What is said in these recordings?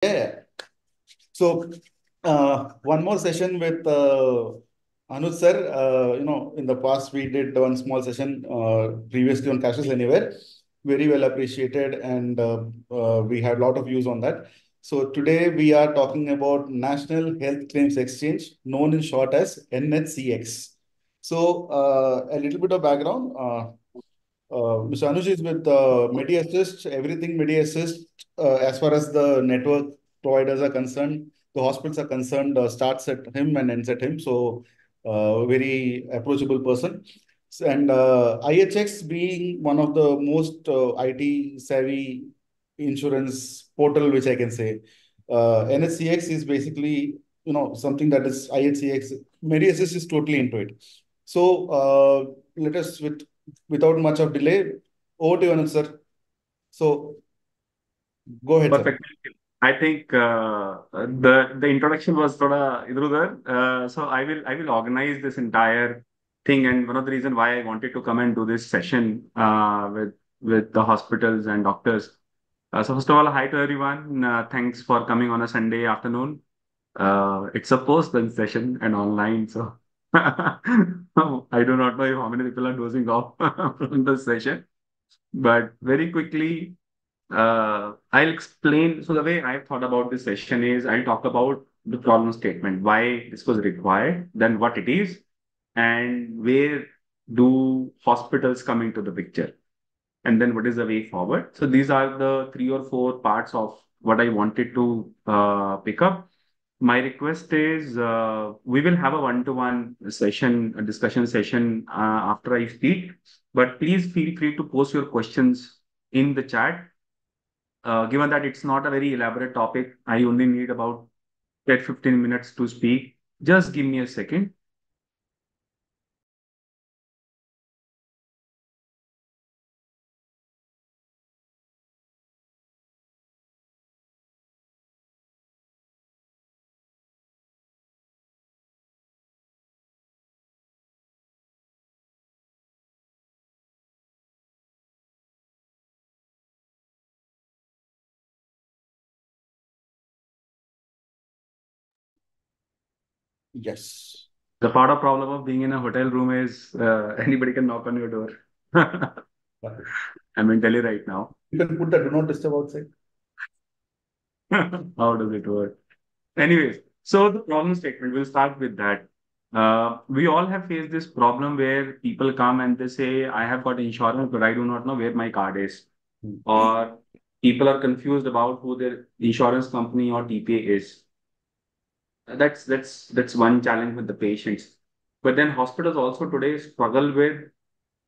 Yeah. So one more session with Anuj sir. In the past we did one small session previously on cashless anywhere. Very well appreciated, and we had a lot of views on that. So today we are talking about National Health Claims Exchange, known in short as NHCX. So a little bit of background. Mr. Anuj is with MediAssist, everything MediAssist, as far as the network providers are concerned, the hospitals are concerned, starts at him and ends at him. So, very approachable person. And IHX being one of the most IT savvy insurance portal, which I can say. NHCX is basically, something that is IHCX. MediAssist is totally into it. So, let us, without much of delay, over to you, Anuj, sir. So go ahead, sir. Perfect. I think the introduction was thoda idhar-udhar. So I will organize this entire thing, and one of the reason why I wanted to come and do this session with the hospitals and doctors. So first of all, hi to everyone. Thanks for coming on a Sunday afternoon. It's a post-lunch session and online, so I do not know how many people are dozing off from the session. But very quickly, I'll explain. So the way I've thought about this session is I'll talk about the problem statement, why this was required, then what it is, and where do hospitals come into the picture, and then what is the way forward. So these are the three or four parts of what I wanted to pick up. My request is we will have a one-to-one session, a discussion session after I speak, but please feel free to post your questions in the chat. Given that it's not a very elaborate topic, I only need about 10-15 minutes to speak. Just give me a second. Yes. The part of problem of being in a hotel room is anybody can knock on your door. Got it. I'm in Delhi right now. You can put the do not disturb outside. How does it work? Anyways, so the problem statement, we'll start with that. We all have faced this problem where people come and they say, I have got insurance, but I do not know where my card is. Or people are confused about who their insurance company or TPA is. That's one challenge with the patients. But then hospitals also today struggle with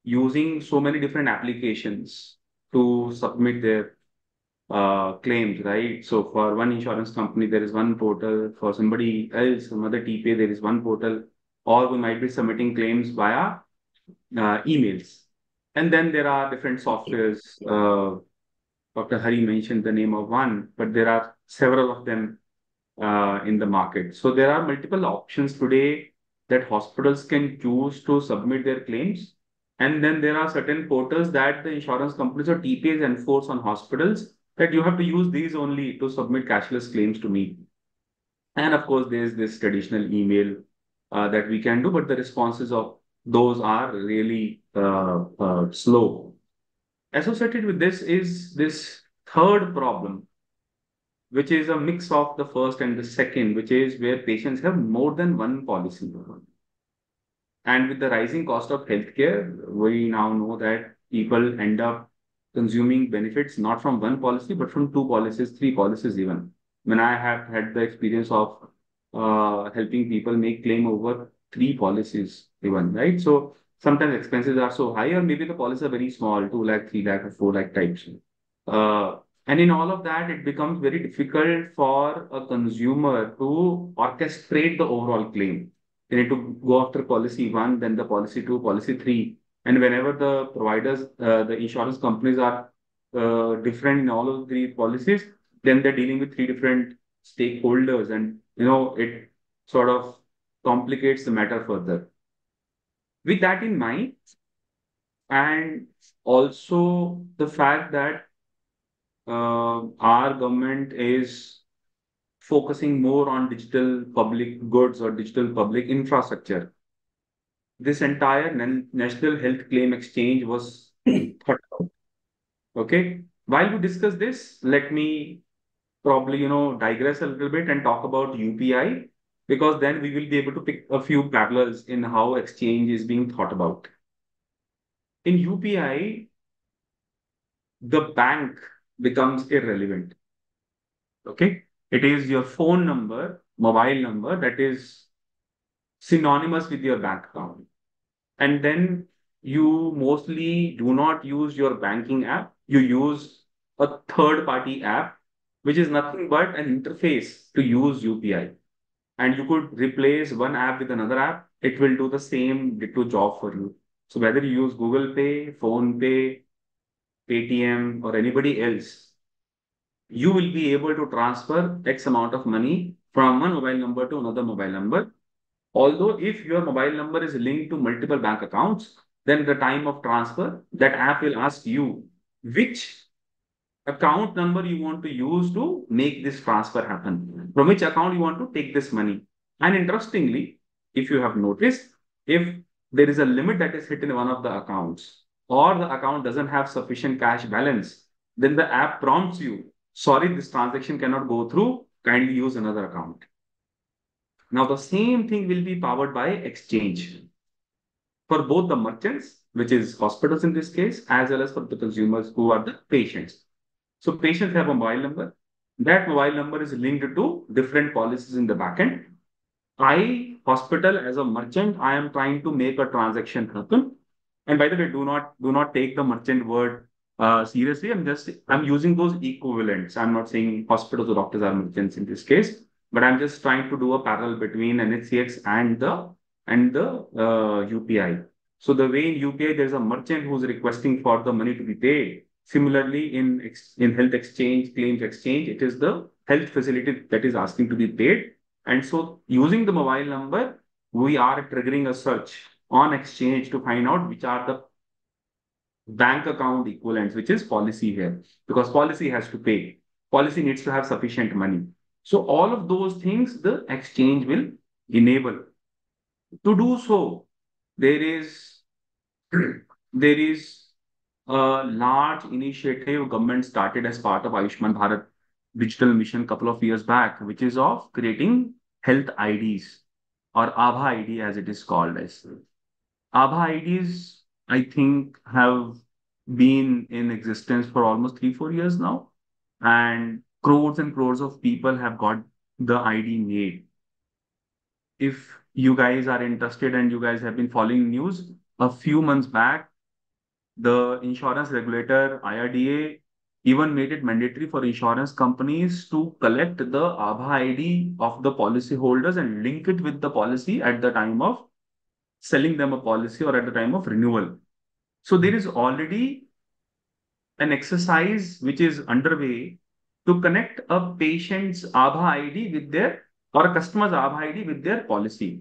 using so many different applications to submit their claims, right? So for one insurance company, there is one portal. For somebody else, some other TPA, there is one portal. Or we might be submitting claims via emails. And then there are different softwares. Dr. Hari mentioned the name of one, but there are several of them in the market. So there are multiple options today that hospitals can choose to submit their claims. And then there are certain portals that the insurance companies or TPAs enforce on hospitals that you have to use these only to submit cashless claims to me. And of course, there's this traditional email that we can do, but the responses of those are really slow. Associated with this is this third problem, which is a mix of the first and the second, which is where patients have more than one policy. And with the rising cost of healthcare, we now know that people end up consuming benefits not from one policy, but from two policies, three policies even. When I have had the experience of helping people make claim over three policies even, right? So sometimes expenses are so high, or maybe the policies are very small, 2 lakh, 3 lakh, or 4 lakh types. And in all of that, it becomes very difficult for a consumer to orchestrate the overall claim. They need to go after policy one, then the policy two, policy three. And whenever the providers, the insurance companies are different in all of the policies, then they're dealing with three different stakeholders. And, it sort of complicates the matter further. With that in mind, and also the fact that our government is focusing more on digital public goods or digital public infrastructure. This entire national health claim exchange was thought out. Okay. While we discuss this, let me probably, digress a little bit and talk about UPI, because then we will be able to pick a few parallels in how exchange is being thought about. In UPI, the bank becomes irrelevant. Okay. It is your phone number, mobile number that is synonymous with your bank account. And then you mostly do not use your banking app. You use a third party app, which is nothing but an interface to use UPI. And you could replace one app with another app. It will do the same ditto job for you. So whether you use Google Pay, Phone Pay, Paytm, or anybody else, you will be able to transfer X amount of money from one mobile number to another mobile number. Although if your mobile number is linked to multiple bank accounts, then the time of transfer, that app will ask you which account number you want to use to make this transfer happen, from which account you want to take this money. And interestingly, if you have noticed, if there is a limit that is hit in one of the accounts, or the account doesn't have sufficient cash balance, then the app prompts you, sorry, this transaction cannot go through, kindly use another account. Now, the same thing will be powered by exchange for both the merchants, which is hospitals in this case, as well as for the consumers who are the patients. So patients have a mobile number. That mobile number is linked to different policies in the backend. I, hospital, as a merchant, I am trying to make a transaction happen. And by the way, do not take the merchant word seriously. I'm using those equivalents. I'm not saying hospitals or doctors are merchants in this case, but I'm just trying to do a parallel between NHCX and the UPI. So the way in UPI there's a merchant who's requesting for the money to be paid. Similarly, in health exchange, claims exchange, it is the health facility that is asking to be paid. And so using the mobile number, we are triggering a search on exchange to find out which are the bank account equivalents, which is policy here, because policy has to pay. Policy needs to have sufficient money. So all of those things, the exchange will enable. To do so, there is there is a large initiative government started as part of Ayushman Bharat digital mission couple of years back, which is of creating health IDs or ABHA ID as it is called as. ABHA IDs, I think, have been in existence for almost 3-4 years now, and crores of people have got the ID made. If you guys are interested and you guys have been following news, a few months back, the insurance regulator, IRDA, even made it mandatory for insurance companies to collect the ABHA ID of the policy holders and link it with the policy at the time of selling them a policy or at the time of renewal. So there is already an exercise which is underway to connect a patient's ABHA ID with their or a customer's ABHA ID with their policy.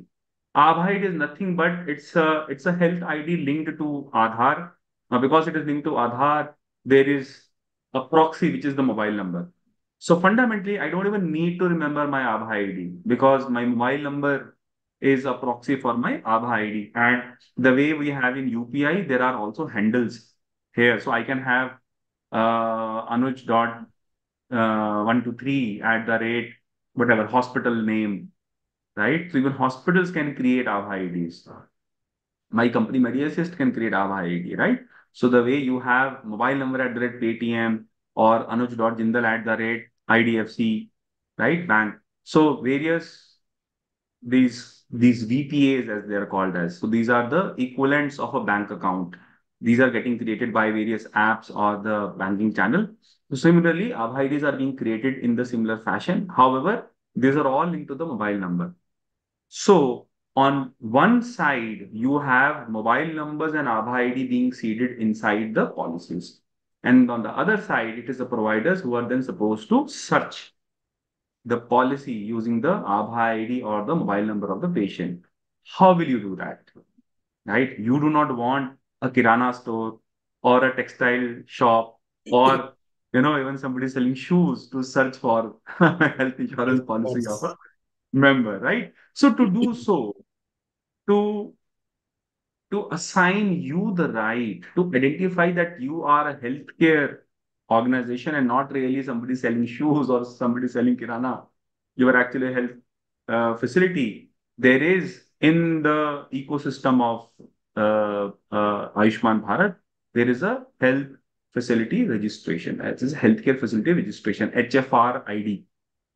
ABHA ID is nothing but it's a health ID linked to Aadhaar. Now, because it is linked to Aadhaar, there is a proxy which is the mobile number. So fundamentally, I don't even need to remember my ABHA ID because my mobile number is a proxy for my ABHA ID. And the way we have in UPI, there are also handles here. So I can have Anuj dot 123 at the rate whatever hospital name, right? So even hospitals can create ABHA IDs. My company MediAssist can create ABHA ID, right? So the way you have mobile number at the rate Paytm or Anuj dot Jindal at the rate IDFC, right? Bank. So various these VPAs as they are called as. So these are the equivalents of a bank account. These are getting created by various apps or the banking channel. So similarly, ABHA IDs are being created in the similar fashion. However, these are all linked to the mobile number. So on one side, you have mobile numbers and ABHA ID being seeded inside the policies. And on the other side, it is the providers who are then supposed to search the policy using the ABHA ID or the mobile number of the patient. How will you do that? Right? You do not want a kirana store or a textile shop or Even somebody selling shoes to search for health insurance policy of a member, right? So to do so, to assign you the right to identify that you are a healthcare organization and not really somebody selling shoes or somebody selling kirana. You are actually a health facility. There is in the ecosystem of Ayushman Bharat, there is a health facility registration. It is healthcare facility registration, HFR ID.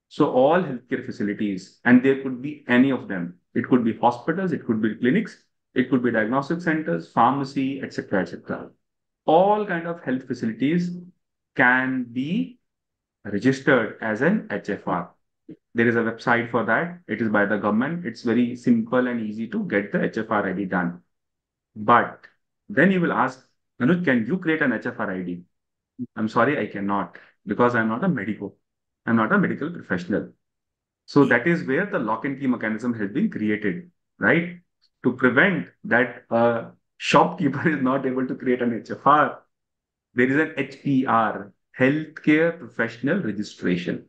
So all healthcare facilities, and there could be any of them. It could be hospitals, it could be clinics, it could be diagnostic centers, pharmacy, etc., etc. All kind of health facilities can be registered as an HFR. There is a website for that. It is by the government. It's very simple and easy to get the HFR ID done. But then you will ask, Anuj, can you create an HFR ID? I'm sorry, I cannot because I'm not a medico. I'm not a medical professional. So that is where the lock and key mechanism has been created, right? To prevent that a shopkeeper is not able to create an HFR, there is an HPR, Healthcare Professional Registration.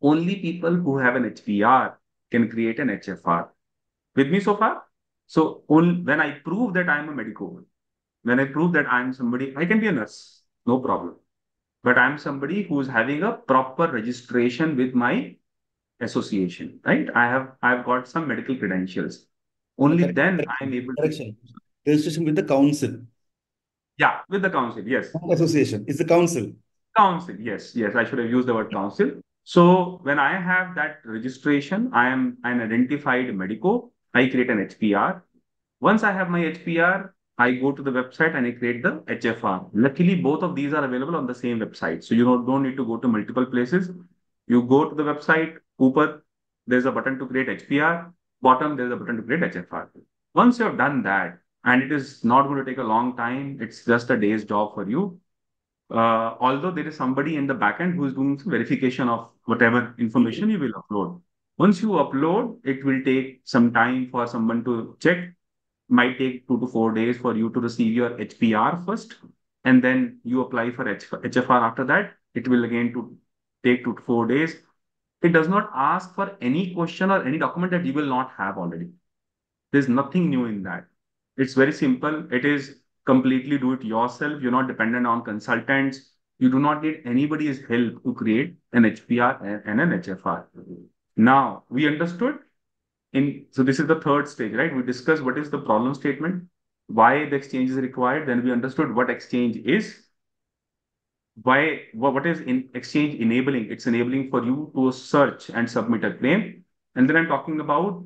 Only people who have an HPR can create an HFR. With me so far? So when I prove that I'm a medico, when I prove that I'm somebody, I can be a nurse, no problem. But I'm somebody who's having a proper registration with my association, right? I've got some medical credentials. Only then I'm able to. Correction. Registration with the council. Yeah, with the council, yes. Not association. It's the council. Council, yes, yes. I should have used the word council. So when I have that registration, I am an identified medico. I create an HPR. Once I have my HPR, I go to the website and I create the HFR. Luckily, both of these are available on the same website. So you don't need to go to multiple places. You go to the website, Upar, there's a button to create HPR. Bottom, there's a button to create HFR. Once you have done that, and it is not going to take a long time, it's just a day's job for you. Although there is somebody in the backend who is doing some verification of whatever information you will upload. Once you upload, it will take some time for someone to check. Might take 2 to 4 days for you to receive your HPR first, and then you apply for HFR after that. It will again to take 2 to 4 days. It does not ask for any question or any document that you will not have already. There's nothing new in that. It's very simple. It is completely do it yourself. You're not dependent on consultants. You do not need anybody's help to create an HPR and an HFR. Now, we understood so this is the third stage, right? We discussed what is the problem statement, why the exchange is required. Then we understood what exchange is, what is in exchange enabling. It's enabling for you to search and submit a claim. And then I'm talking about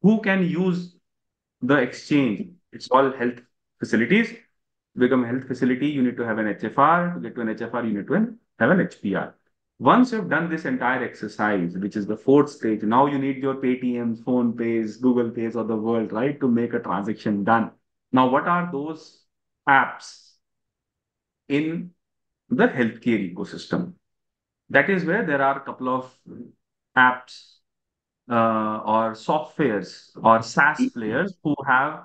who can use the exchange. It's all health facilities. To become a health facility, you need to have an HFR. To get to an HFR, you need to have an HPR. Once you've done this entire exercise, which is the fourth stage, now you need your Paytms, Phone Pays, Google Pays of the world, right, to make a transaction done. Now, what are those apps in the healthcare ecosystem? That is where there are a couple of apps or softwares or SaaS players who have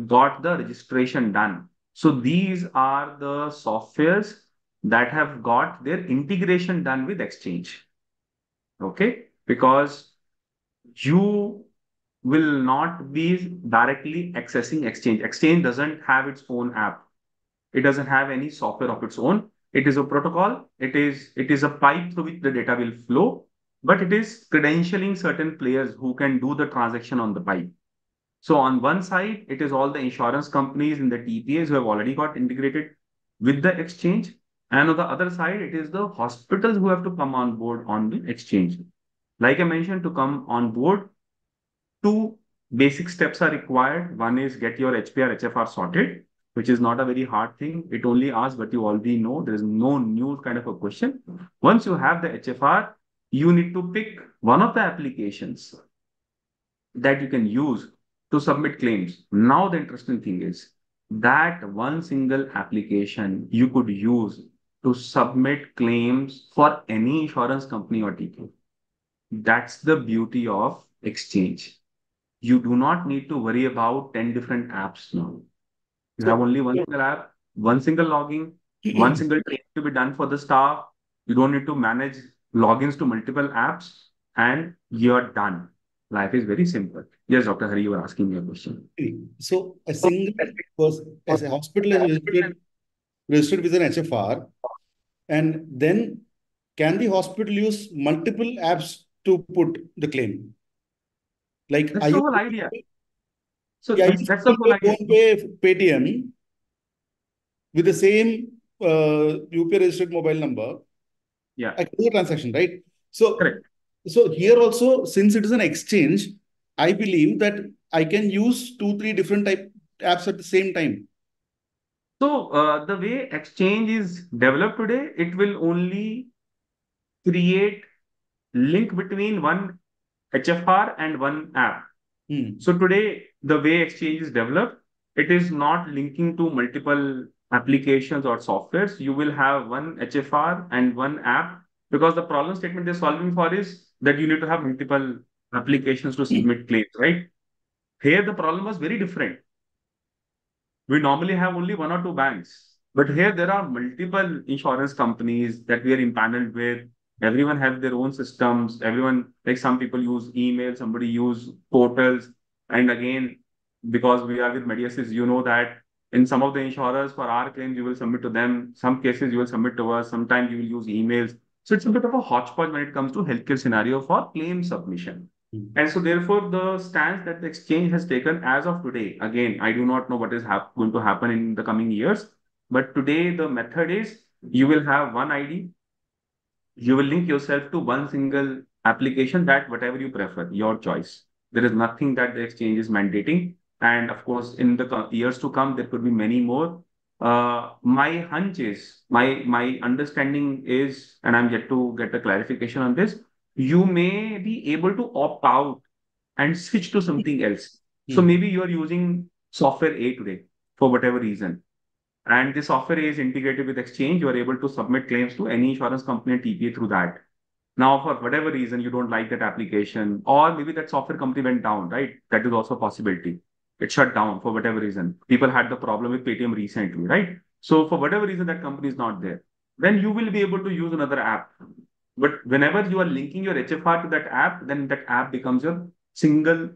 got the registration done. So these are the softwares that have got their integration done with Exchange. Okay? Because you will not be directly accessing Exchange. Exchange doesn't have its own app. It doesn't have any software of its own. It is a protocol. It is a pipe through which the data will flow, but it is credentialing certain players who can do the transaction on the pipe. So on one side, it is all the insurance companies and the TPAs who have already got integrated with the exchange. And on the other side, it is the hospitals who have to come on board on the exchange. Like I mentioned, to come on board, two basic steps are required. One is get your HPR, HFR sorted, which is not a very hard thing. It only asks what you already know. There is no new kind of a question. Once you have the HFR, you need to pick one of the applications that you can use to submit claims. Now, the interesting thing is that one single application you could use to submit claims for any insurance company or TP. That's the beauty of Exchange. You do not need to worry about 10 different apps now. You have So, only one single app, one single login. One single training to be done for the staff. You don't need to manage logins to multiple apps, and you're done. Life is very simple. Yes, Dr. Hari, you were asking me a question. So a single person, as a hospital is registered with an HFR, and then can the hospital use multiple apps to put the claim? Like I That's the use, whole idea. So yeah, I use that's the Google whole Pay, idea. PhonePe, Paytm with the same UPI registered mobile number. Yeah, I can do a transaction, right? So, correct. so here also, since it is an exchange, I believe that I can use two, three different type apps at the same time. So the way exchange is developed today, it will only create link between one HFR and one app. Hmm. So today, the way exchange is developed, it is not linking to multiple applications or softwares. You will have one HFR and one app, because the problem statement they're solving for is that you need to have multiple applications to submit claims, right? Here, the problem was very different. We normally have only one or two banks, but here there are multiple insurance companies that we are empaneled with. Everyone has their own systems. Everyone, like some people use email, somebody use portals. And again, because we are with MediAssist, you know that in some of the insurers, for our claims, you will submit to them. Some cases you will submit to us. Sometimes you will use emails. So it's a bit of a hodgepodge when it comes to healthcare scenario for claim submission. Hmm. And so, therefore, the stance that the exchange has taken as of today, again, I do not know what is going to happen in the coming years, but today the method is you will have one ID, you will link yourself to one single application, that whatever you prefer, your choice. There is nothing that the exchange is mandating. And of course, in the years to come, there could be many more. My hunch is, my understanding is, and I'm yet to get a clarification on this, you may be able to opt out and switch to something else. So Hmm. maybe you are using software A today for whatever reason, and the software is integrated with Exchange. You are able to submit claims to any insurance company and TPA through that. Now, for whatever reason, you don't like that application, or maybe that software company went down, right? That is also a possibility. It shut down for whatever reason. People had the problem with Paytm recently, right? So, for whatever reason, that company is not there. Then you will be able to use another app. But whenever you are linking your HFR to that app, then that app becomes your single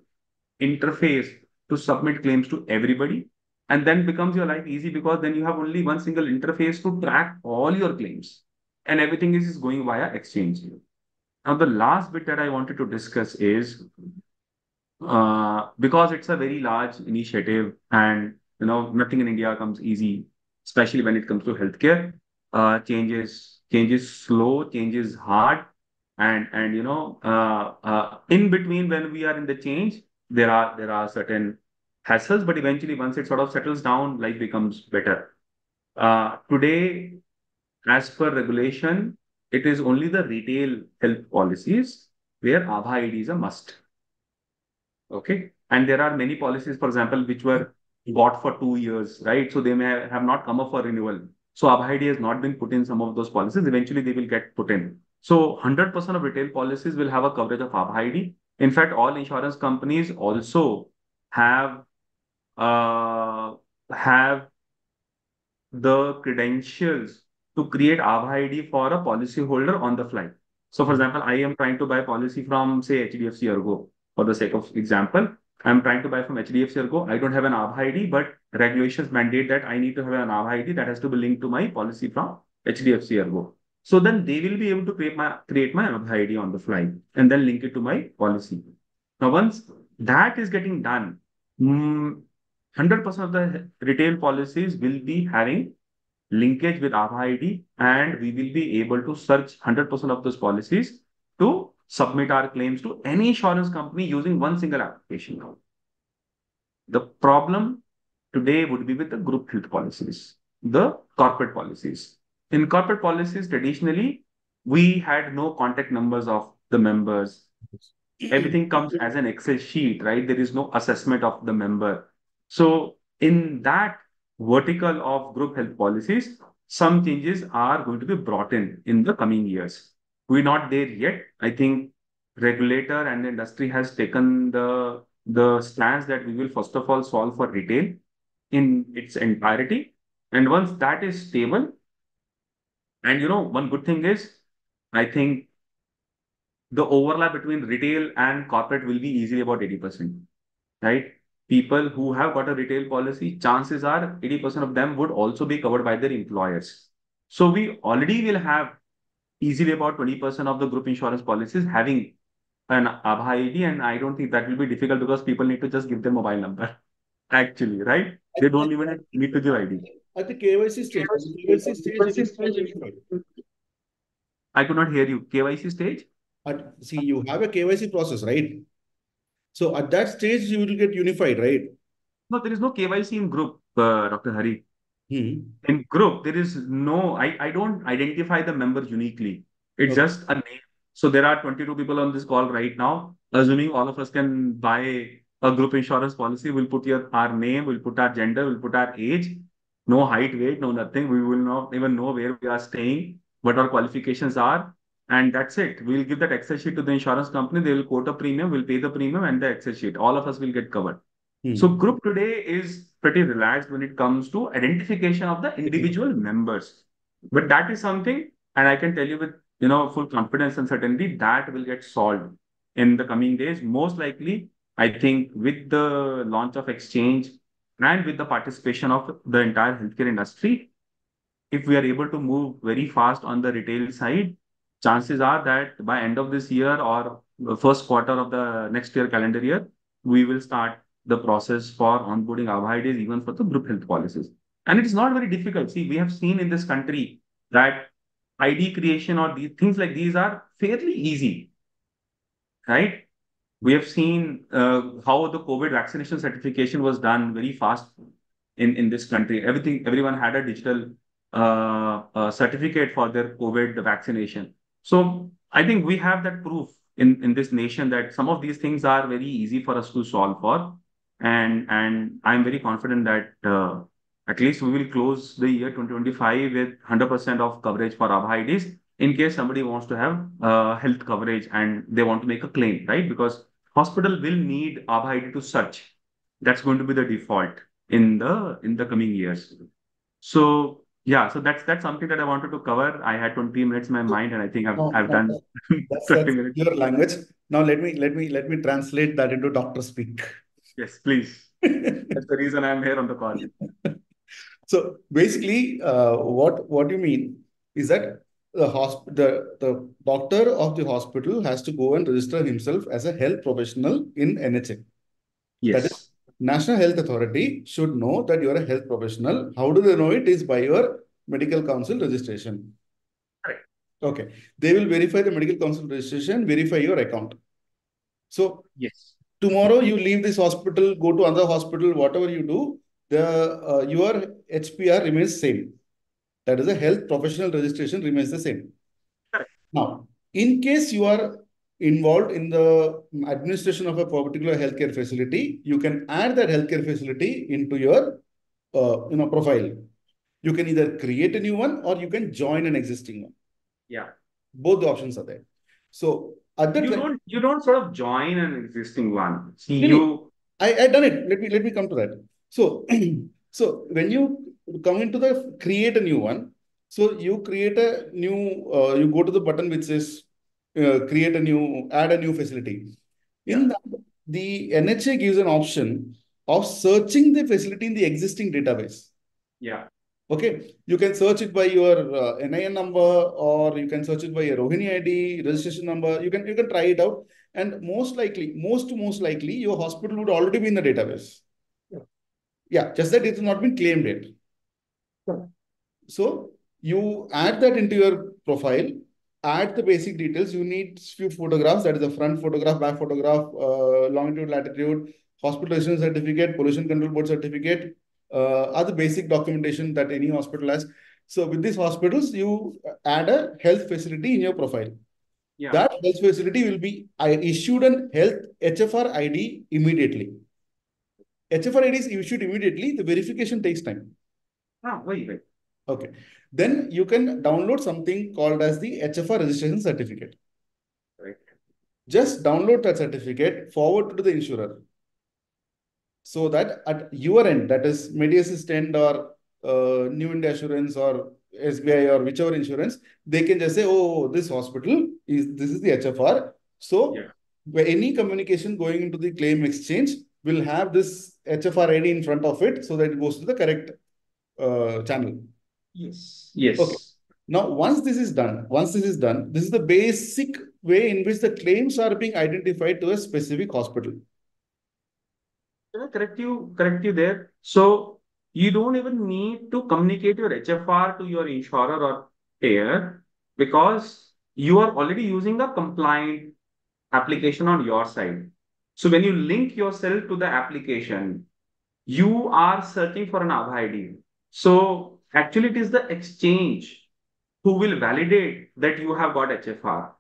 interface to submit claims to everybody, and then becomes your life easy, because then you have only one single interface to track all your claims, and everything is going via exchange. Now the last bit that I wanted to discuss is, because it's a very large initiative, and nothing in India comes easy, especially when it comes to healthcare. Change is slow, change is hard, and in between, when we are in the change, there are certain hassles, but eventually once it sort of settles down, life becomes better. Today, as per regulation, it is only the retail health policies where Aadhaar ID is a must. Okay. And there are many policies, for example, which were bought for 2 years, right? So they may have not come up for renewal. So ABHA has not been put in some of those policies. Eventually, they will get put in. So 100% of retail policies will have a coverage of ABHA. In fact, all insurance companies also have uh, have the credentials to create Aadhaar ID for a policy holder on the fly. So, for example, I am trying to buy policy from, say, HDFC Ergo, for the sake of example. I'm trying to buy from HDFC Ergo. I don't have an Aadhaar ID, but regulations mandate that I need to have an Aadhaar ID that has to be linked to my policy from HDFC Ergo. So then they will be able to create my Aadhaar ID on the fly and then link it to my policy. Now, once that is getting done, 100% of the retail policies will be having linkage with Aadhaar ID, and we will be able to search 100% of those policies to submit our claims to any insurance company using one single application. The problem today would be with the group health policies, the corporate policies. In corporate policies, traditionally, we had no contact numbers of the members. Everything comes as an Excel sheet, right? There is no assessment of the member. So, in that vertical of group health policies, some changes are going to be brought in the coming years. We're not there yet. I think regulator and the industry has taken the stance that we will first of all solve for retail in its entirety. And once that is stable, And one good thing is, I think the overlap between retail and corporate will be easily about 80%, right? People who have got a retail policy, chances are 80% of them would also be covered by their employers. So we already will have easily about 20% of the group insurance policies having an Abha ID, and I don't think that will be difficult because people need to just give their mobile number, actually, right? They don't even need to give ID. At the KYC stage, you can get unified. I could not hear you. KYC stage? See, you have a KYC process, right? So at that stage, you will get unified, right? No, there is no KYC in group, Dr. Hari. Hmm. In group, there is no, I don't identify the members uniquely. It's Okay. just a name. So there are 22 people on this call right now. Assuming all of us can buy a group insurance policy, we'll put our name, we'll put our gender, we'll put our age, no height, weight, no nothing. We will not even know where we are staying, what our qualifications are. And that's it. We'll give that Excel sheet to the insurance company. They will quote a premium, we'll pay the premium and the Excel sheet. All of us will get covered. So Hmm. group today is pretty relaxed when it comes to identification of the individual members. But that is something, and I can tell you with full confidence and certainty that will get solved in the coming days. Most likely, I think with the launch of exchange and with the participation of the entire healthcare industry, if we are able to move very fast on the retail side, chances are that by end of this year or the first quarter of the next year calendar year, we will start the process for onboarding our IDs even for the group health policies. And it is not very difficult. See, we have seen in this country that ID creation or these things like these are fairly easy, right? We have seen how the COVID vaccination certification was done very fast in this country. Everyone had a digital certificate for their COVID vaccination. So I think we have that proof in this nation that some of these things are very easy for us to solve for. And I'm very confident that at least we will close the year 2025 with 100% of coverage for Abha IDs in case somebody wants to have health coverage and they want to make a claim, right? Because hospital will need Abha ID to search. That's going to be the default in the coming years. So yeah, so that's something that I wanted to cover. I had 20 minutes in my mind, and I think No, I've no, done that's 20 minutes. your language. Now let me translate that into doctor speak. Yes, please. That's the reason I'm here on the call. So basically, what you mean is that the doctor of the hospital has to go and register himself as a health professional in NHA. That is, Yes. National Health Authority should know that you are a health professional. How do they know it? Is by your medical council registration. Correct. Okay. They will verify the medical council registration, verify your account. So Yes. tomorrow you leave this hospital, go to another hospital, whatever you do, your HPR remains same. That is a health professional registration remains the same. Correct. Now, in case you are involved in the administration of a particular healthcare facility, you can add that healthcare facility into your profile. You can either create a new one or you can join an existing one. Yeah. Both the options are there. So at that time, You don't sort of join an existing one. See, really, you I done it. Let me come to that. So so when you come into the create a new one, so you create a new you go to the button which says create a new add a new facility. yeah, In that, the NHA gives an option of searching the facility in the existing database. yeah. Okay, you can search it by your NIN number, or you can search it by your Rohini ID, registration number. You can try it out, and most likely, your hospital would already be in the database. Yeah. Yeah, just that it has not been claimed yet. Yeah. So you add that into your profile, add the basic details. You need few photographs, that is a front photograph, back photograph, longitude, latitude, hospital resident certificate, pollution control board certificate, other basic documentation that any hospital has. So with these hospitals, you add a health facility in your profile. Yeah. That health facility will be issued an health HFR ID immediately. HFR ID is issued immediately. The verification takes time. Ah, wait, wait. Okay. Then you can download something called as the HFR registration certificate. Right. Just download that certificate, forward to the insurer. So that at your end, that is MediAssist end or New India Assurance or SBI or whichever insurance, they can just say, oh, this hospital this is the HFR. So any communication going into the claim exchange will have this HFR ID in front of it so that it goes to the correct channel. Yes. Okay. Now, once this is done, this is the basic way in which the claims are being identified to a specific hospital. Can I correct you there? So you don't even need to communicate your HFR to your insurer or payer because you are already using a compliant application on your side. So when you link yourself to the application, you are searching for an Aadhaar ID. So actually, it is the exchange who will validate that you have got HFR.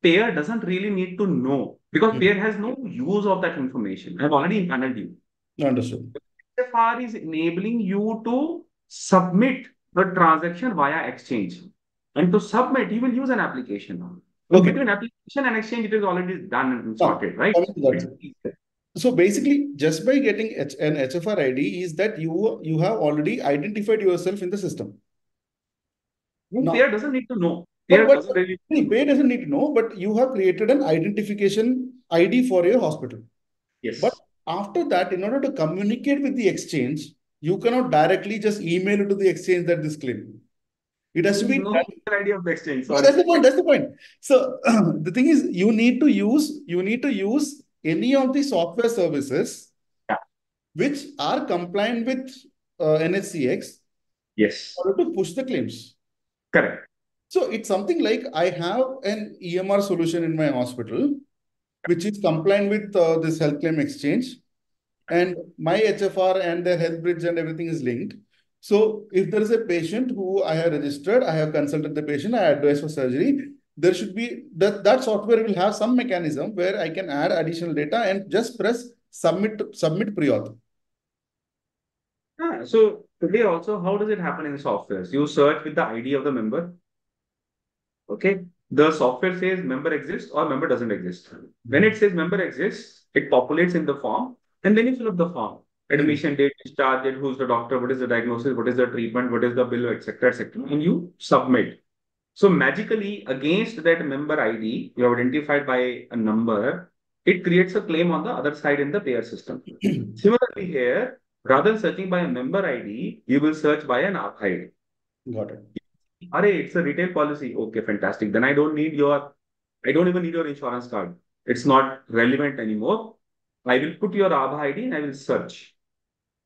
Payer doesn't really need to know because payer has no use of that information. I've already empaneled you. Understood. HFR is enabling you to submit the transaction via exchange. And to submit, you will use an application. So Okay. between application and exchange, it is already done and sorted, right? So basically, just by getting an HFR ID is that you have already identified yourself in the system. No, payer doesn't need to know. Payer doesn't need to know, but you have created an identification ID for your hospital. Yes. But after that, in order to communicate with the exchange, you cannot directly just email it to the exchange that this claim. It has to be no idea of the exchange. Sorry. That's the point. That's the point. So the thing is, you need to use any of the software services which are compliant with NHCX. Yes. In order to push the claims. Correct. So it's something like I have an EMR solution in my hospital, which is compliant with this health claim exchange, and my HFR and their health bridge and everything is linked. So if there is a patient who I have registered, I have consulted the patient, I advise for surgery, there should be that software will have some mechanism where I can add additional data and just press submit pre-auth. So today also, how does it happen in softwares? You search with the ID of the member. Okay. The software says member exists or member doesn't exist. When it says member exists, it populates in the form and then you fill up the form. Admission date, discharge date, who's the doctor, what is the diagnosis, what is the treatment, what is the bill, etc., etc., and you submit. So magically, against that member ID, you have identified by a number, it creates a claim on the other side in the payer system. Similarly here, rather than searching by a member ID, you will search by an Aadhaar ID. Got it. Array, it's a retail policy. Okay, fantastic. Then I don't even need your insurance card. It's not relevant anymore. I will put your Aadhaar ID and I will search.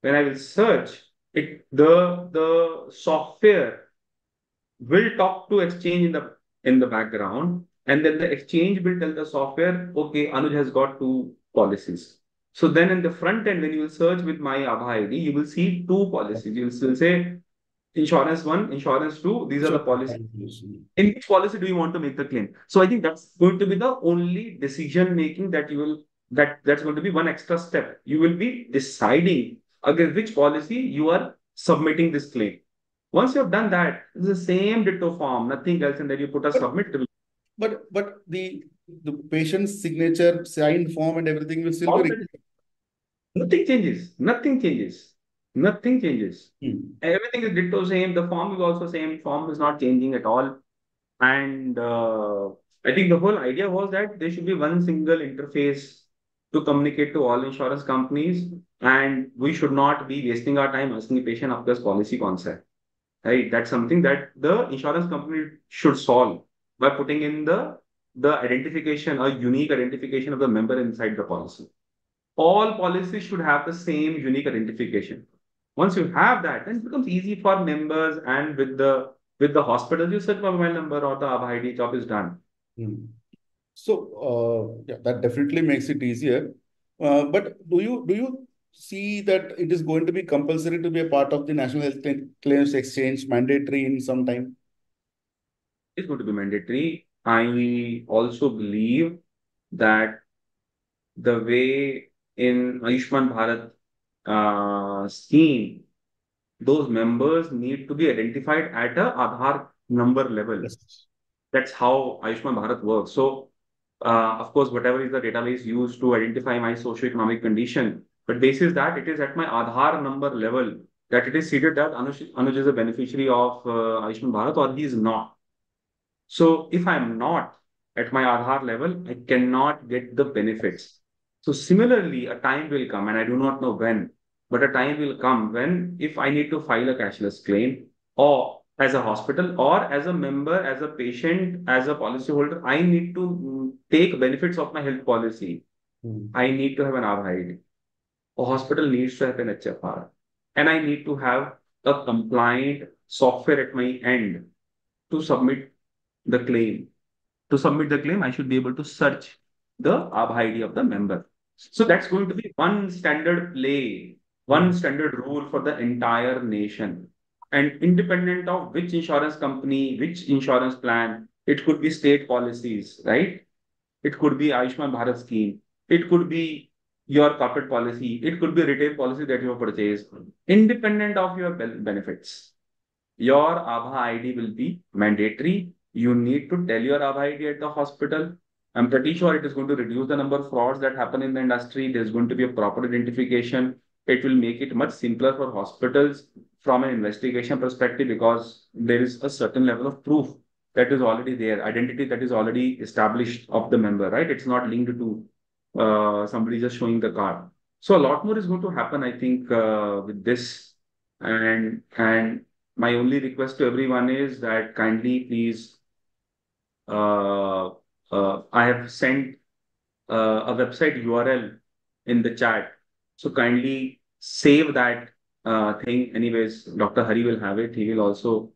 When I will search, the software will talk to exchange in the background, and then the exchange will tell the software, okay, Anuj has got two policies. So then in the front end, when you will search with my Aadhaar ID, you will see two policies. You will say insurance one, insurance two, these are the policies. In which policy do you want to make the claim? So I think that's going to be the only decision making that you will that's going to be one extra step. You will be deciding against which policy you are submitting this claim. Once you have done that, it's the same ditto form, nothing else, and then you put a submit. But the patient's signature, signed form, and everything will still be. Nothing changes. Nothing changes. Nothing changes. Everything is ditto same. The form is also same. Form is not changing at all. And I think the whole idea was that there should be one single interface to communicate to all insurance companies, and we should not be wasting our time asking the patient of this policy concept. Right? That's something that the insurance company should solve by putting in the identification, a unique identification of the member inside the policy. All policies should have the same unique identification. Once you have that, then it becomes easy for members and with the hospitals. You search mobile number or the Aadhaar ID, job is done. So yeah, that definitely makes it easier. But do you see that it is going to be compulsory to be a part of the National Health Claims Exchange, mandatory in some time? It's going to be mandatory. I also believe that the way in Ayushman Bharat scheme, those members need to be identified at a Aadhaar number level. Yes. That's how Ayushman Bharat works. So, of course, whatever is the database used to identify my socioeconomic condition, but basis that it is at my Aadhaar number level that it is stated that Anuj is a beneficiary of Ayushman Bharat or he is not. So if I'm not at my Aadhaar level, I cannot get the benefits. So similarly, a time will come, and I do not know when, but a time will come when if I need to file a cashless claim or as a hospital or as a member, as a patient, as a policyholder, I need to take benefits of my health policy. I need to have an Aadhaar ID. A hospital needs to have an HFR, and I need to have a compliant software at my end to submit the claim. To submit the claim, I should be able to search the Aadhaar ID of the member. So that's going to be one standard play, one standard rule for the entire nation. And independent of which insurance company, which insurance plan, it could be state policies, right? It could be Ayushman Bharat scheme. It could be your corporate policy. It could be retail policy that you have purchased. Independent of your benefits, your Aadhaar ID will be mandatory. You need to tell your Aadhaar ID at the hospital. I'm pretty sure it is going to reduce the number of frauds that happen in the industry. There's going to be a proper identification. It will make it much simpler for hospitals from an investigation perspective because there is a certain level of proof that is already there, identity that is already established of the member, right? It's not linked to somebody just showing the card. So a lot more is going to happen, I think, with this. And my only request to everyone is that kindly please, uh, I have sent a website URL in the chat. So kindly save that thing. Anyways, Dr. Hari will have it. He will also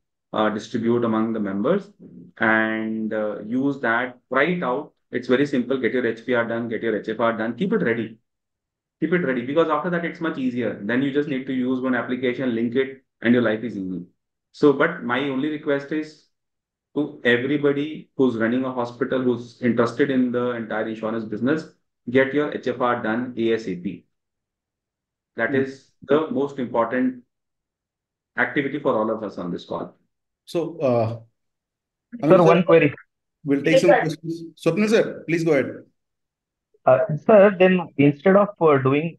distribute among the members and use that. Write out. It's very simple. Get your HPR done, get your HFR done. Keep it ready. Keep it ready because after that it's much easier. Then you just need to use one application, link it, and your life is easy. So, but my only request is to everybody who's running a hospital, who's interested in the entire insurance business, get your HFR done ASAP. That is the most important activity for all of us on this call. So, Sir, Anuj sir, one query. we'll take some questions. Swapnil sir, please go ahead. Sir, then instead of doing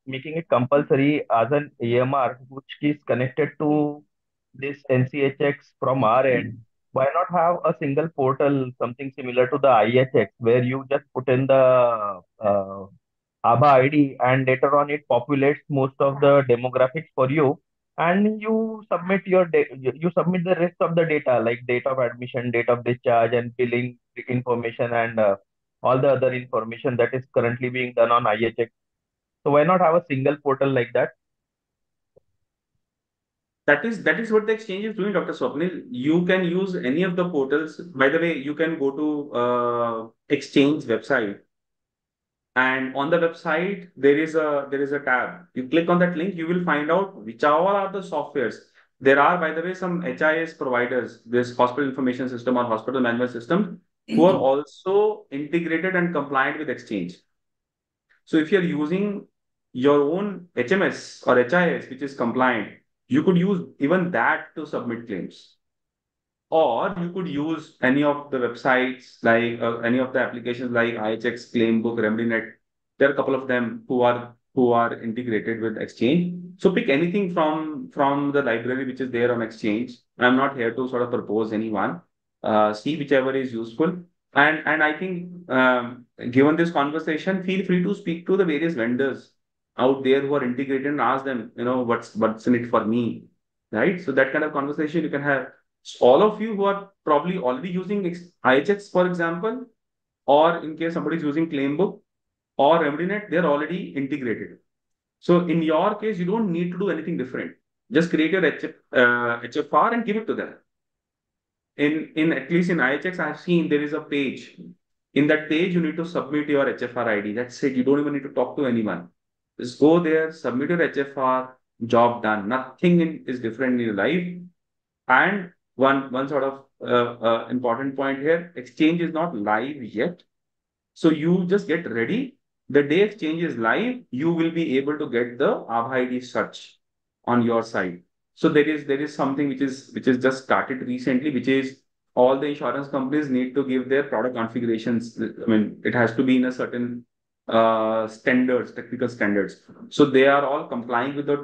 making it compulsory as an AMR, which is connected to this NCHX from our end, why not have a single portal, something similar to the IHX, where you just put in the ABA ID and later on it populates most of the demographics for you, and you submit you submit the rest of the data like date of admission, date of discharge, and billing information and all the other information that is currently being done on IHX. So why not have a single portal like that? That is what the exchange is doing, Dr. Swapnil. You can use any of the portals. By the way, you can go to exchange website, and on the website there is a tab. You click on that link, you will find out which all are the softwares. There are, by the way, some HIS providers, this hospital information system or hospital management system, who are also integrated and compliant with exchange. So if you're using your own HMS or HIS, which is compliant, you could use even that to submit claims. Or you could use any of the websites like any of the applications like IHX, Claimbook, RemedyNet. There are a couple of them who are integrated with Exchange. So pick anything from the library which is there on Exchange. I'm not here to sort of propose anyone. See whichever is useful. And I think given this conversation, feel free to speak to the various vendors out there who are integrated and ask them, what's in it for me, right? So that kind of conversation you can have. So all of you who are probably already using IHX, for example, or in case somebody is using Claimbook or RemedyNet, they're already integrated. So in your case, you don't need to do anything different. Just create your HFR and give it to them. In at least in IHX, I've seen there is a page. In that page, you need to submit your HFR ID. That's it. You don't even need to talk to anyone. Just go there, submit your HFR, job done. Nothing is different in your life. And one sort of important point here, exchange is not live yet. So you just get ready. The day exchange is live, you will be able to get the Aadhaar ID search on your side. So there is something which is just started recently, which is all the insurance companies need to give their product configurations. I mean, it has to be in a certain standards, technical standards. So they are all complying with the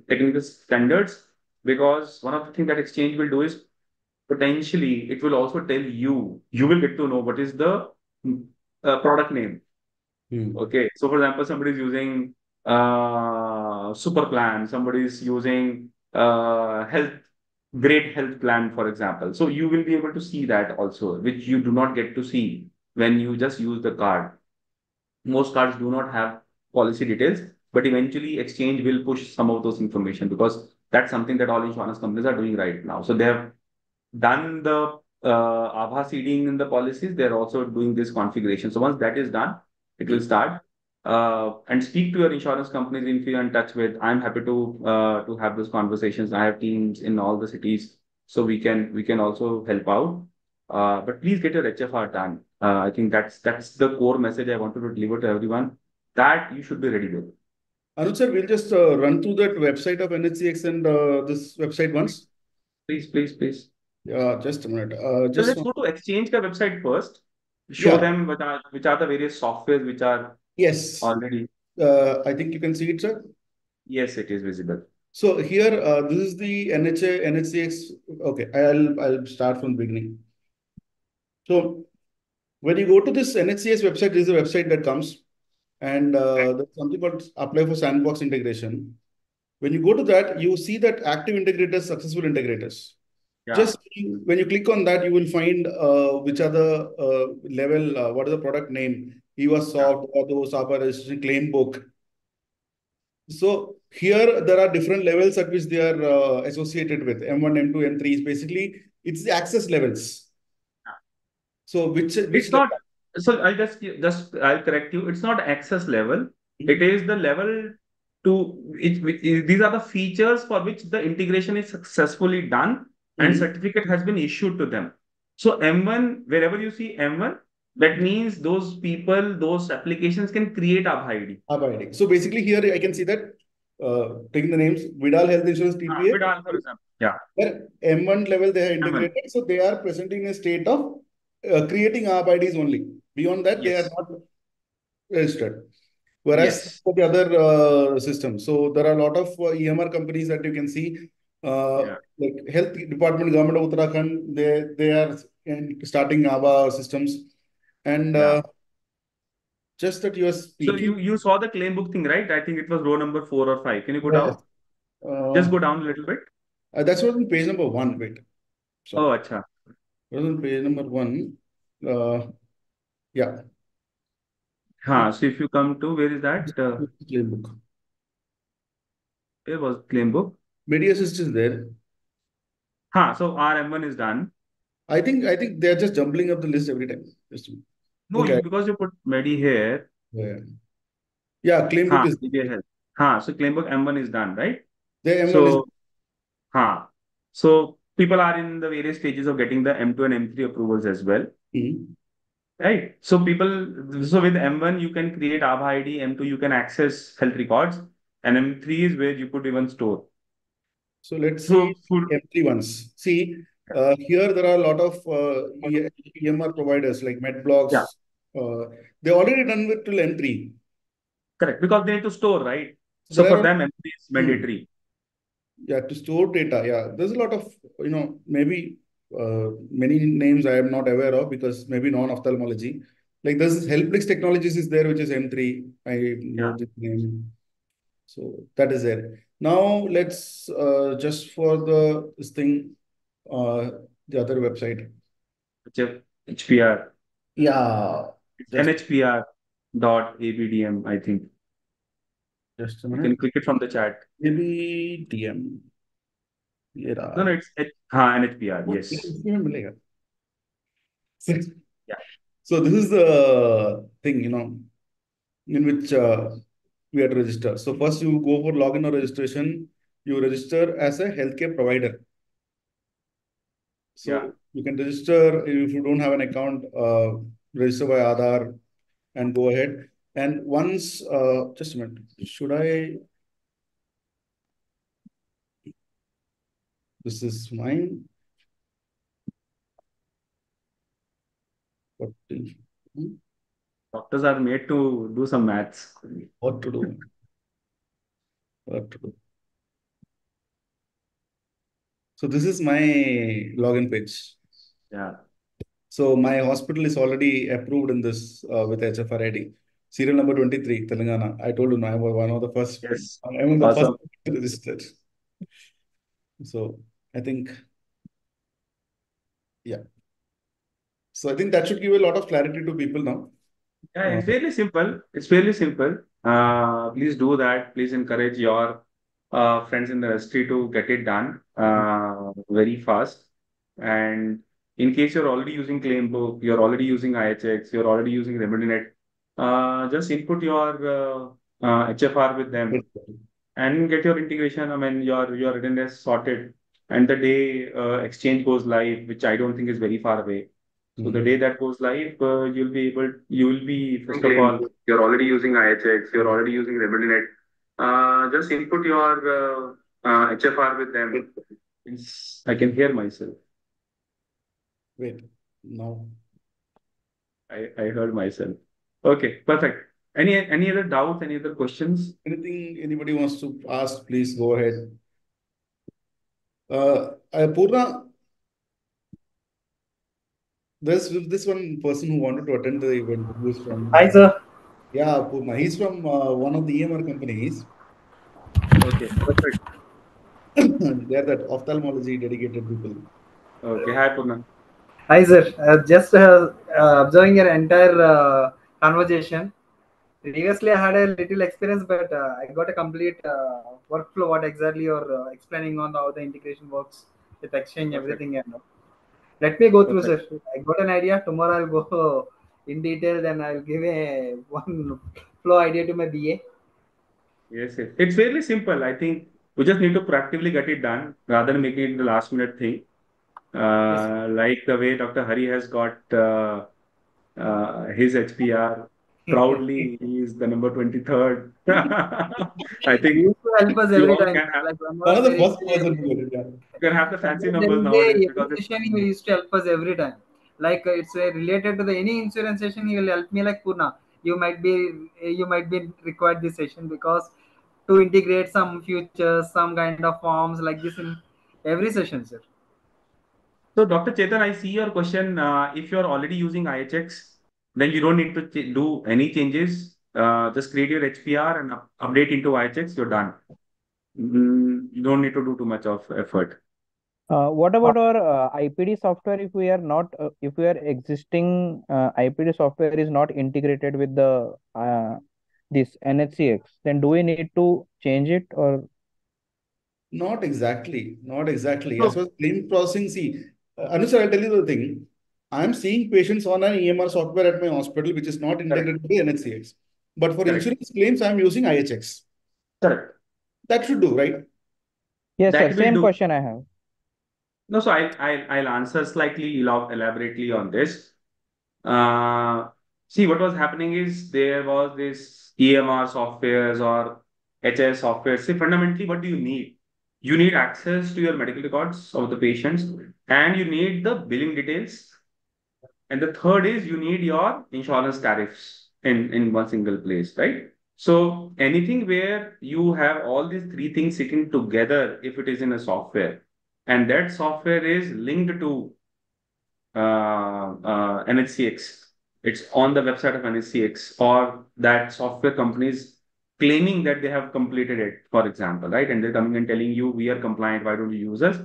technical standards, because one of the things that exchange will do is potentially it will also tell you, you will get to know what is the product name. Okay. So for example, somebody is using super plan, somebody is using great health plan, for example. So you will be able to see that also, which you do not get to see when you just use the card. Most cards do not have policy details, but eventually exchange will push some of those information, because that's something that all insurance companies are doing right now. So they have done the Abha seeding in the policies. They're also doing this configuration. So once that is done, it will start. And speak to your insurance companies if you're in touch with. I'm happy to have those conversations. I have teams in all the cities, so we can also help out. But please get your HFR done. I think that's the core message I wanted to deliver to everyone, that you should be ready with. Anuj sir, we'll just run through that website of NHCX and this website once. Please, please, please. Yeah, just a minute. So Just let's go to Exchange ka website first. Show yeah, them which are the various softwares which are yes. already. I think you can see it, sir. Yes, it is visible. So here, this is the NHCX. Okay, I'll start from the beginning. So when you go to this NHCX website, this is a website that comes, and there's something called apply for sandbox integration. When you go to that, you see that active integrators, successful integrators. Yeah. Just when you click on that, you will find which are the level, what is the product name, EVA soft, or those SAPA registration claim book. So here there are different levels at which they are associated with M1, M2, M3 is basically it's the access levels. So which It's level? not. So I'll correct you. It's not access level. It is the level these are the features for which the integration is successfully done and certificate has been issued to them. So M1, wherever you see M1, that means those people, those applications can create Aadhaar ID. Aadhaar ID. So basically here I can see that taking the names Vidal Health Insurance TPA. Vidal, for example. Yeah. Where M1 level they are integrated. M1. So they are presenting a state of creating Aadhaar IDs only. Beyond that, they are Yes. not registered. Whereas Yes. for the other systems, so there are a lot of EMR companies that you can see, Yeah. like Health Department, Government of Uttarakhand, they are starting ABA systems, and Yeah. just that you are So speaking. you saw the claim book thing, right? I think it was row number 4 or 5. Can you go Yes. down? Just go down a little bit. That's what on page number 1. Wait, sorry. Oh, acha. That was on page number 1. Yeah. So if you come to, where is that? Claim book. Where was claim book? MediAssist is there. So RM1 is done. I think they are just jumbling up the list every time. No, Okay. because you put Medi here. Yeah, claim book is TPA health. So claim book M1 is done, right? there. M1 is So, so people are in the various stages of getting the M2 and M3 approvals as well. Right. So with M1, you can create Aadhaar ID, M2, you can access health records, and M3 is where you could even store. So let's see M3 ones. See, here there are a lot of EMR providers like MedBlocks. Yeah. They already done with till M3. Correct, because they need to store, right? So So for them, M3 is mandatory. Yeah, to store data. Yeah, there's a lot of, maybe many names I am not aware of because maybe non-ophthalmology. Like this HelpLix Technologies is there, which is M3. I know this name. So that is there. Now let's just for this thing, the other website. HPR. Yeah. NHPR.abdm, I think. Just a You minute. can click it from the chat. ABDM. No, it's NHPR. Yes. Yeah. So this is the thing, in which we have to register. So first you go for login or registration. You register as a healthcare provider. So you can register if you don't have an account, register by Aadhaar and go ahead. And once, just a minute, should I? This is mine. 40. Doctors are made to do some maths. What to do? What to do? So this is my login page. Yeah. So my hospital is already approved in this with HFR ID. Serial number 23, Telangana. I told you, I was one of the first. Yes. I'm the first Awesome. to register. So I think, yeah. So I think that should give a lot of clarity to people now. Yeah, Uh, it's fairly simple. It's fairly simple. Please do that. Please encourage your friends in the industry to get it done very fast. And in case you're already using Claimbook, you're already using IHX, you're already using RemedyNet, just input your HFR with them and get your integration. I mean, your readiness sorted. And the day exchange goes live, which I don't think is very far away. So the day that goes live, you will be, first of all, you're already using IHX, you're already using RemedyNet. Just input your HFR with them. I can hear myself. Wait, now. I heard myself. Okay, perfect. Any other doubts, any other questions? Anything anybody wants to ask, please go ahead. Purna, there's this one person who wanted to attend the event. Who's from? Hi, sir. Yeah, Purna. He's from one of the EMR companies. Okay, perfect. They're that ophthalmology dedicated people. Okay, hi Purna. Hi, sir. Just observing your entire conversation. Previously, I had a little experience, but I got a complete workflow. What exactly you're explaining on how the integration works with Exchange, Perfect, everything. And let me go through, perfect. sir. I got an idea. Tomorrow I'll go in detail. Then I'll give a one flow idea to my BA. Yes, yes. It's fairly simple. I think we just need to proactively get it done rather than making it the last minute thing. Yes. Like the way Dr. Hari has got his HPR. Proudly, he is the number 23rd. I He think used to help us you every all time. can have Like one One was of the there is first person to get it. Yeah. the fancy there numbers is nowadays a because every it's session he used to help us every time. Like it's related to the any insurance session, he will help me like Purna. You might be required this session because to integrate some futures, some kind of forms like this in every session, sir. so. Dr. Chetan, I see your question. If you're already using IHX, then you don't need to do any changes. Just create your HPR and update into IHX. You're done. You don't need to do too much of effort. What about our IPD software if we are not if we are existing IPD software is not integrated with the this NHCX, then do we need to change it or Not exactly. Not exactly. As So far as claim processing, see, Anuj sir, I'll tell you the thing. I'm seeing patients on an EMR software at my hospital, which is not correct, integrated with the NHCX. But for correct, insurance claims, I'm using IHX. correct. That should do, right? yes sir, That will same do. question I have. No, so I'll answer slightly elaborately on this. Uh, See, what was happening is there was this EMR softwares or HS software. See, fundamentally, what do you need? You need access to your medical records of the patients, and you need the billing details. And the third is you need your insurance tariffs in one single place, right? So anything where you have all these three things sitting together, if it is in a software, and that software is linked to NHCX. It's on the website of NHCX or that software companies claiming that they have completed it, for example, right? And they're coming and telling you, we are compliant, why don't you use us?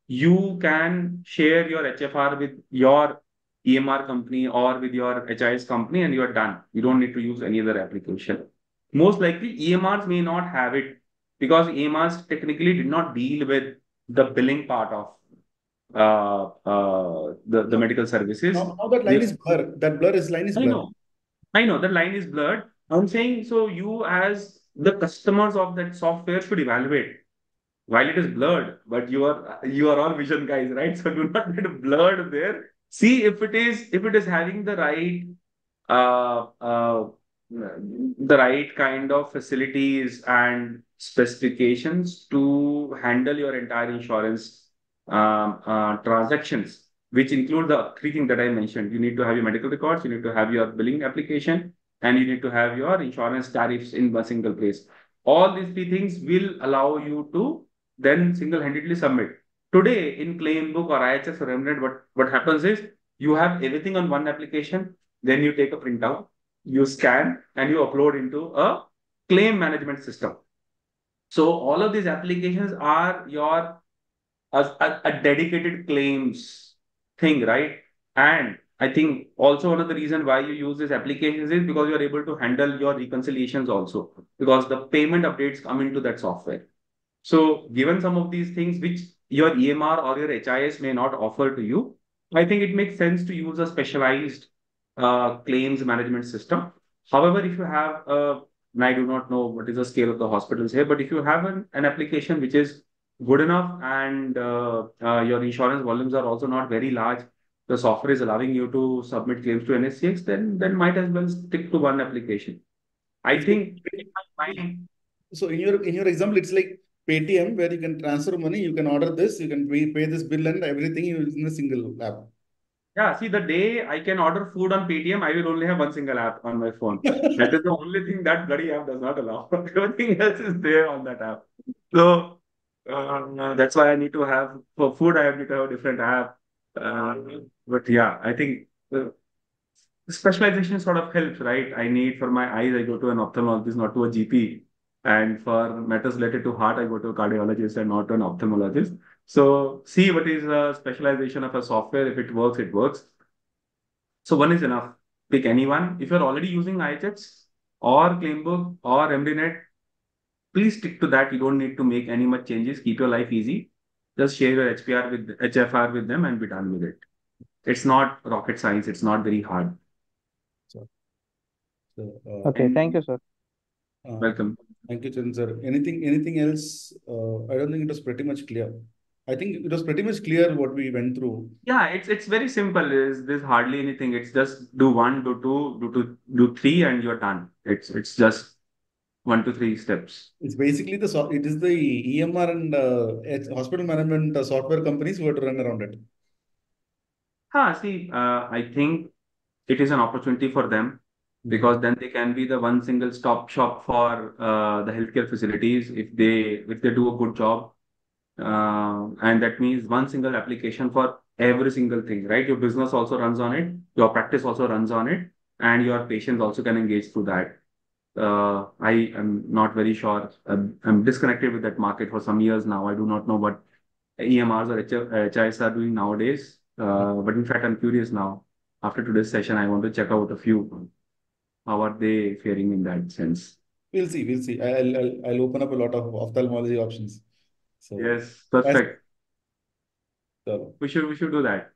You can share your HFR with your EMR company or with your HIS company and you're done. You don't need to use any other application. Most likely, EMRs may not have it because EMRs technically did not deal with the billing part of the Now, medical services. now that line They, is blur. That blur is line is I blur. know, I know the line is blurred. I'm saying so you as the customers of that software should evaluate while it is blurred, but you are all vision guys, right? So do not get blurred there. See if it is having uh, uh, the right kind of facilities and specifications to handle your entire insurance transactions, which include the three things that I mentioned. You need to have your medical records, you need to have your billing application, and you need to have your insurance tariffs in a single place. All these three things will allow you to then single-handedly submit. Today, in claim book or IHS or Remnant, what happens is you have everything on one application, then you take a printout, you scan, and you upload into a claim management system. So all of these applications are your a dedicated claims thing, right? And I think also one of the reason why you use these applications is because you are able to handle your reconciliations also, because the payment updates come into that software. So given some of these things which your EMR or your HIS may not offer to you, I think it makes sense to use a specialized claims management system. However, if you have and I do not know what is the scale of the hospitals here, but if you have an application which is good enough and your insurance volumes are also not very large, the software is allowing you to submit claims to NHCX, then might as well stick to one application. I think in my mind, So in your example, it's like Paytm where you can transfer money, you can order this, you can pay this bill and everything in a single app. yeah, see, the day I can order food on Paytm, I will only have one single app on my phone. That is the only thing that bloody app does not allow. Everything else is there on that app. So that's why I need to have, for food, I need to have a different app. Uh, but yeah, I think specialization sort of helps, right? I need for my eyes, I go to an ophthalmologist, not to a GP. And for matters related to heart, I go to a cardiologist and not to an ophthalmologist. So see what is a specialization of a software. If it works, it works. So one is enough. Pick anyone. If you're already using IHX or Claimbook or MDNet, please stick to that. You don't need to make any much changes. Keep your life easy. Just share your HFR with them and be done with it. It's not rocket science. It's not very hard. So, Okay, thank you, sir. Welcome. Thank you, Chandran sir. Anything else? I don't think it was pretty much clear. I think it was pretty much clear what we went through. Yeah, it's very simple. There's hardly anything. It's just do one, do two, do three, and you're done. It's just 1 to 3 steps. It's basically it is the EMR and hospital management software companies who have to run around it. See, I think it is an opportunity for them because then they can be the one single stop shop for the healthcare facilities if they do a good job. And that means one single application for every single thing, right? Your business also runs on it, your practice also runs on it, and your patients also can engage through that. I am not very sure. I'm disconnected with that market for some years now. I do not know what EMRs or HIS are doing nowadays. But in fact, I'm curious now. After today's session, I want to check out a few. How are they faring in that sense? We'll see. We'll see. I'll open up a lot of ophthalmology options. So Yes, perfect. so, We should do that.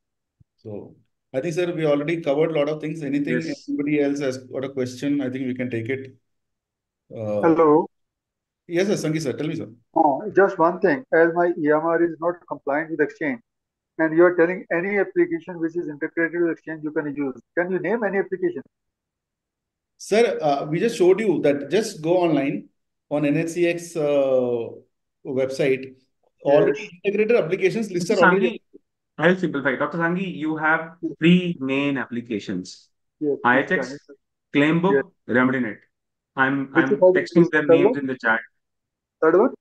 so I think, sir, we already covered a lot of things. Anything Yes. anybody else has got a question? I think we can take it. Hello. Yes, sir, Sangeet, sir. Tell me, sir. Just one thing. As my EMR is not compliant with Exchange, and you are telling any application which is integrated with Exchange you can use. Can you name any application? Sir, we just showed you that just go online on NHCX website. Already integrated applications list Dr. are already Sanghi, I'll simplify. Dr. Sanghi, you have Yes, 3 main applications: yes, please tell me. IHX, Claimbook, Yes. Remedinet. Which I'm was texting their third names one? in the chat. Third one?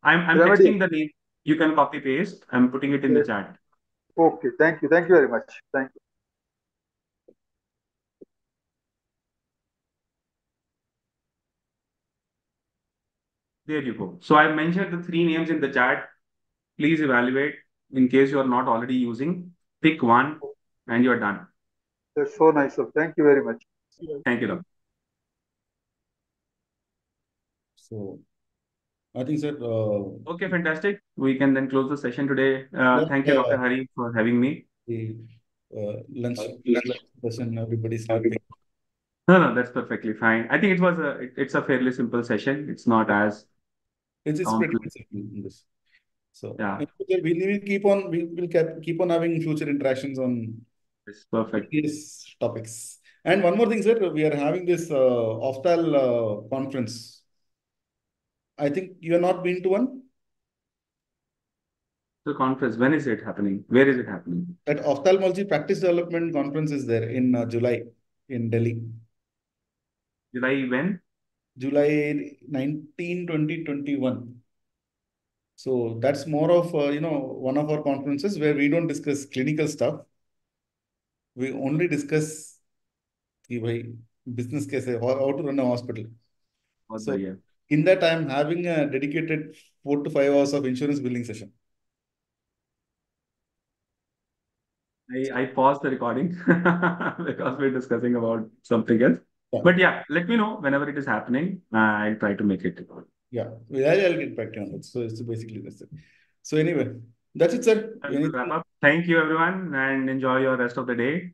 I'm Remedy. texting the name. You can copy paste. I'm putting it in the Yes. chat. Okay. Thank you. Thank you very much. Thank you. There you go. So I mentioned the 3 names in the chat. Please evaluate. In case you are not already using, pick one and you're done. That's so nice of. Thank you very much. Thank you, Doctor. So I think, sir. Okay, fantastic. We can then close the session today. Thank you, Dr. Hari, for having me. The lunch session, everybody's sleeping. No, that's perfectly fine. I think it's a fairly simple session. It's not as It's pretty complex. simple in this. So Yeah, in future, we will keep on having future interactions on it's perfect. various topics. And one more thing, sir, we are having this Oftal conference. I think you have not been to one. The conference, when is it happening? Where is it happening? That ophthalmology practice development conference is there in July in Delhi. July when? July 19, 2021. So that's more of, one of our conferences where we don't discuss clinical stuff. We only discuss कि भाई business कैसे, how to run a hospital. बहुत So बढ़िया. in that I'm having a dedicated 4 to 5 hours of insurance billing session. I paused the recording because we're discussing about something else. Yeah. But yeah, let me know whenever it is happening. I'll try to make it. Yeah, I'll get back to you on that. So it's basically that's it. So anyway, that's it, sir. We'll wrap up. Thank you, everyone, and enjoy your rest of the day.